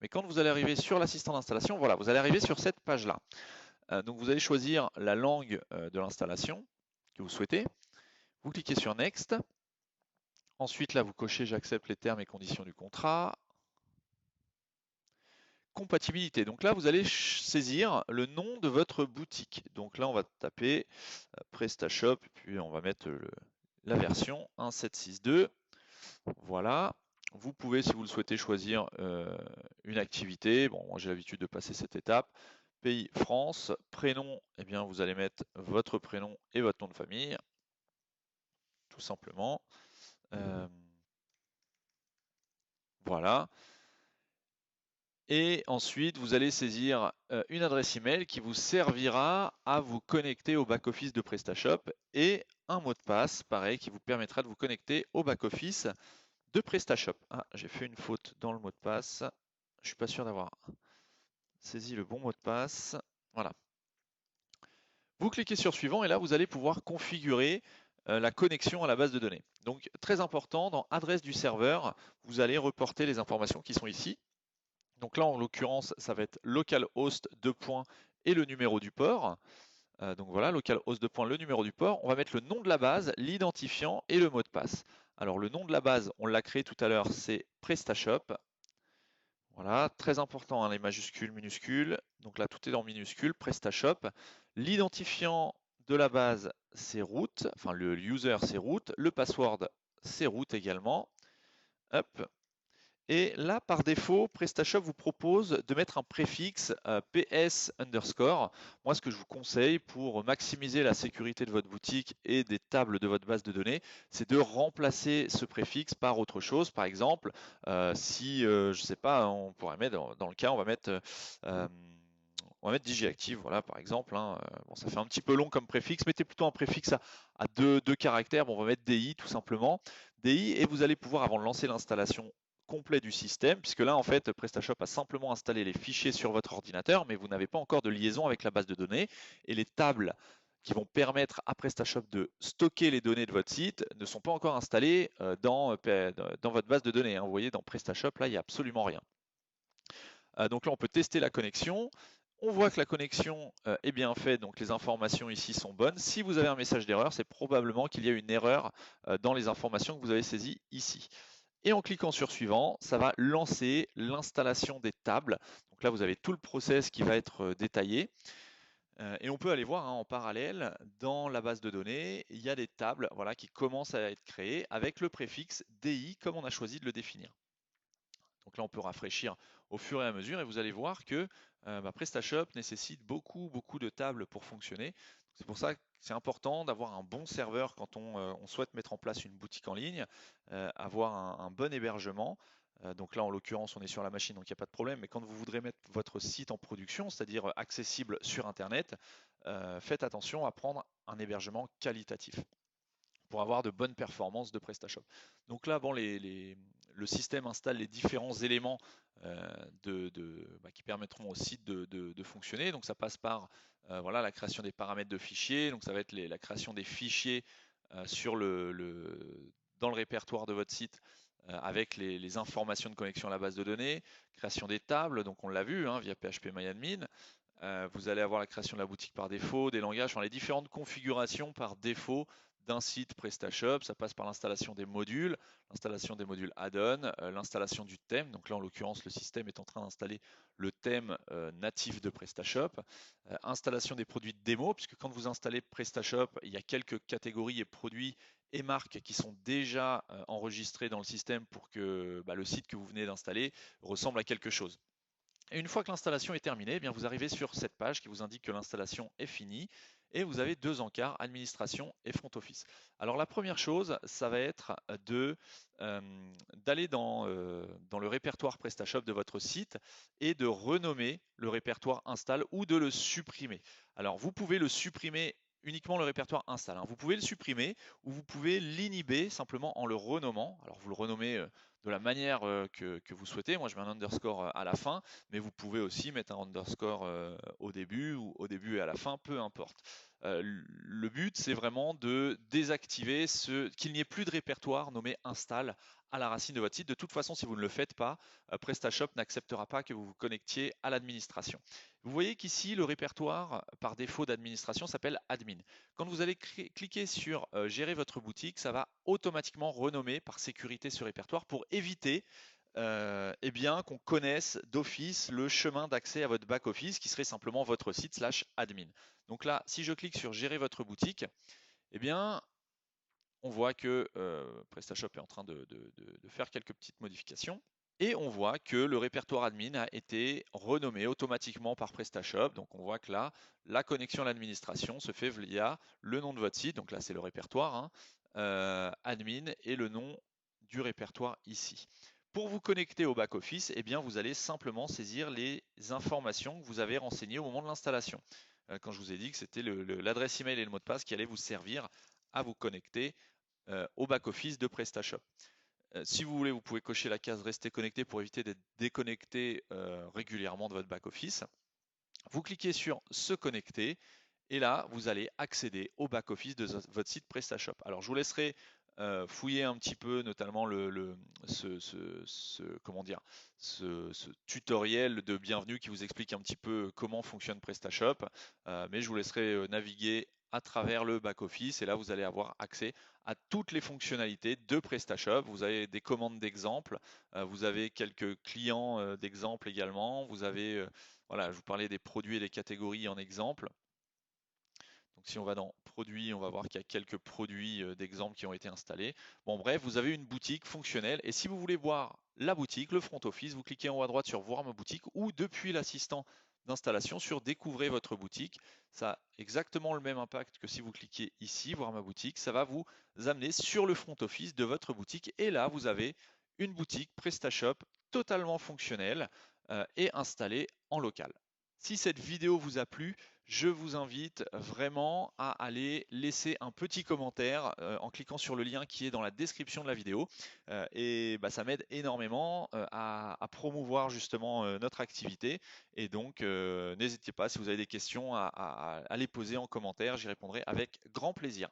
Mais quand vous allez arriver sur l'assistant d'installation, voilà, vous allez arriver sur cette page-là. Donc vous allez choisir la langue de l'installation que vous souhaitez. Vous cliquez sur Next. Ensuite, là, vous cochez j'accepte les termes et conditions du contrat. Compatibilité. Donc là, vous allez saisir le nom de votre boutique. Donc là, on va taper PrestaShop, puis on va mettre la version 1762. Voilà. Vous pouvez, si vous le souhaitez, choisir une activité. Bon, moi j'ai l'habitude de passer cette étape. Pays France, prénom, eh bien vous allez mettre votre prénom et votre nom de famille, tout simplement. Voilà. Et ensuite, vous allez saisir une adresse email qui vous servira à vous connecter au back-office de PrestaShop et un mot de passe, pareil, qui vous permettra de vous connecter au back-office de PrestaShop. Ah, j'ai fait une faute dans le mot de passe. Je suis pas sûr d'avoir saisi le bon mot de passe. Voilà. Vous cliquez sur suivant et là, vous allez pouvoir configurer la connexion à la base de données. Donc, très important, dans adresse du serveur, vous allez reporter les informations qui sont ici. Donc là, en l'occurrence, ça va être localhost 2 et le numéro du port. Donc voilà, localhost 2 le numéro du port. On va mettre le nom de la base, l'identifiant et le mot de passe. Alors le nom de la base, on l'a créé tout à l'heure, c'est PrestaShop. Voilà, très important, hein, les majuscules, minuscules. Donc là, tout est en minuscules, PrestaShop. L'identifiant de la base, c'est root. Enfin, le user, c'est root. Le password, c'est root également. Hop. Et là, par défaut, PrestaShop vous propose de mettre un préfixe PS underscore. Moi, ce que je vous conseille pour maximiser la sécurité de votre boutique et des tables de votre base de données, c'est de remplacer ce préfixe par autre chose. Par exemple, si, je ne sais pas, on pourrait mettre, dans le cas, euh, on va mettre DigiActive, voilà, par exemple. Hein. Bon, ça fait un petit peu long comme préfixe. Mettez plutôt un préfixe à deux caractères. Bon, on va mettre DI, tout simplement. DI, et vous allez pouvoir, avant de lancer l'installation complet du système, puisque là, en fait, PrestaShop a simplement installé les fichiers sur votre ordinateur, mais vous n'avez pas encore de liaison avec la base de données. Et les tables qui vont permettre à PrestaShop de stocker les données de votre site ne sont pas encore installées dans votre base de données. Hein. Vous voyez, dans PrestaShop, là, il n'y a absolument rien. Donc là, on peut tester la connexion. On voit que la connexion est bien faite, donc les informations ici sont bonnes. Si vous avez un message d'erreur, c'est probablement qu'il y a une erreur dans les informations que vous avez saisies ici. Et en cliquant sur suivant, ça va lancer l'installation des tables. Donc là, vous avez tout le process qui va être détaillé. Et on peut aller voir hein, en parallèle, dans la base de données, il y a des tables voilà, qui commencent à être créées avec le préfixe DI comme on a choisi de le définir. Donc là, on peut rafraîchir au fur et à mesure et vous allez voir que PrestaShop nécessite beaucoup de tables pour fonctionner. C'est pour ça que c'est important d'avoir un bon serveur quand on souhaite mettre en place une boutique en ligne, avoir un bon hébergement. Donc là, en l'occurrence, on est sur la machine, donc il n'y a pas de problème. Mais quand vous voudrez mettre votre site en production, c'est-à-dire accessible sur Internet, faites attention à prendre un hébergement qualitatif pour avoir de bonnes performances de PrestaShop. Donc là, bon, le système installe les différents éléments qui permettront au site de fonctionner. Donc ça passe par voilà, la création des paramètres de fichiers. Donc ça va être la création des fichiers dans le répertoire de votre site avec les informations de connexion à la base de données, création des tables, donc on l'a vu hein, via PHP MyAdmin. Vous allez avoir la création de la boutique par défaut, des langages, enfin, les différentes configurations par défaut d'un site PrestaShop. Ça passe par l'installation des modules add-on, l'installation du thème. Donc là, en l'occurrence, le système est en train d'installer le thème natif de PrestaShop. Installation des produits de démo, puisque quand vous installez PrestaShop, il y a quelques catégories et produits et marques qui sont déjà enregistrés dans le système pour que le site que vous venez d'installer ressemble à quelque chose. Et une fois que l'installation est terminée, eh bien vous arrivez sur cette page qui vous indique que l'installation est finie et vous avez deux encarts, administration et front office. Alors la première chose, ça va être d'aller dans le répertoire PrestaShop de votre site et de renommer le répertoire install ou de le supprimer. Alors vous pouvez le supprimer uniquement le répertoire install, hein. Vous pouvez le supprimer ou vous pouvez l'inhiber simplement en le renommant. Alors vous le renommez de la manière que vous souhaitez. Moi je mets un underscore à la fin, mais vous pouvez aussi mettre un underscore au début ou au début et à la fin, peu importe. Le but c'est vraiment de désactiver qu'il n'y ait plus de répertoire nommé install à la racine de votre site. De toute façon, si vous ne le faites pas, PrestaShop n'acceptera pas que vous vous connectiez à l'administration. Vous voyez qu'ici, le répertoire par défaut d'administration s'appelle admin. Quand vous allez cliquer sur gérer votre boutique, ça va automatiquement renommer par sécurité ce répertoire pour éviter eh bien, qu'on connaisse d'office le chemin d'accès à votre back-office qui serait simplement votre site /admin. Donc là, si je clique sur gérer votre boutique, eh bien, on voit que PrestaShop est en train de faire quelques petites modifications. Et on voit que le répertoire admin a été renommé automatiquement par PrestaShop. Donc on voit que là, la connexion à l'administration se fait via le nom de votre site. Donc là, c'est le répertoire, hein, admin et le nom du répertoire ici. Pour vous connecter au back-office, eh bien, vous allez simplement saisir les informations que vous avez renseignées au moment de l'installation. Quand je vous ai dit que c'était l'adresse email et le mot de passe qui allaient vous servir à vous connecter au back-office de PrestaShop. Si vous voulez, vous pouvez cocher la case rester connecté pour éviter d'être déconnecté régulièrement de votre back-office. Vous cliquez sur se connecter et là, vous allez accéder au back-office de votre site PrestaShop. Alors, je vous laisserai fouiller un petit peu, notamment comment dire, ce tutoriel de bienvenue qui vous explique un petit peu comment fonctionne PrestaShop. Mais je vous laisserai naviguer à travers le back-office et là, vous allez avoir accès à toutes les fonctionnalités de PrestaShop. Vous avez des commandes d'exemple, vous avez quelques clients d'exemple également. Vous avez, voilà, je vous parlais des produits et des catégories en exemple. Donc si on va dans produits, on va voir qu'il y a quelques produits d'exemple qui ont été installés. Bon bref, vous avez une boutique fonctionnelle et si vous voulez voir la boutique, le front office, vous cliquez en haut à droite sur voir ma boutique ou depuis l'assistant d'installation sur découvrir votre boutique. Ça a exactement le même impact que si vous cliquez ici, voir ma boutique, ça va vous amener sur le front office de votre boutique et là vous avez une boutique PrestaShop totalement fonctionnelle et installée en local. Si cette vidéo vous a plu, je vous invite vraiment à aller laisser un petit commentaire en cliquant sur le lien qui est dans la description de la vidéo. Et bah, ça m'aide énormément à promouvoir justement notre activité. Et donc, n'hésitez pas, si vous avez des questions, à les poser en commentaire. J'y répondrai avec grand plaisir.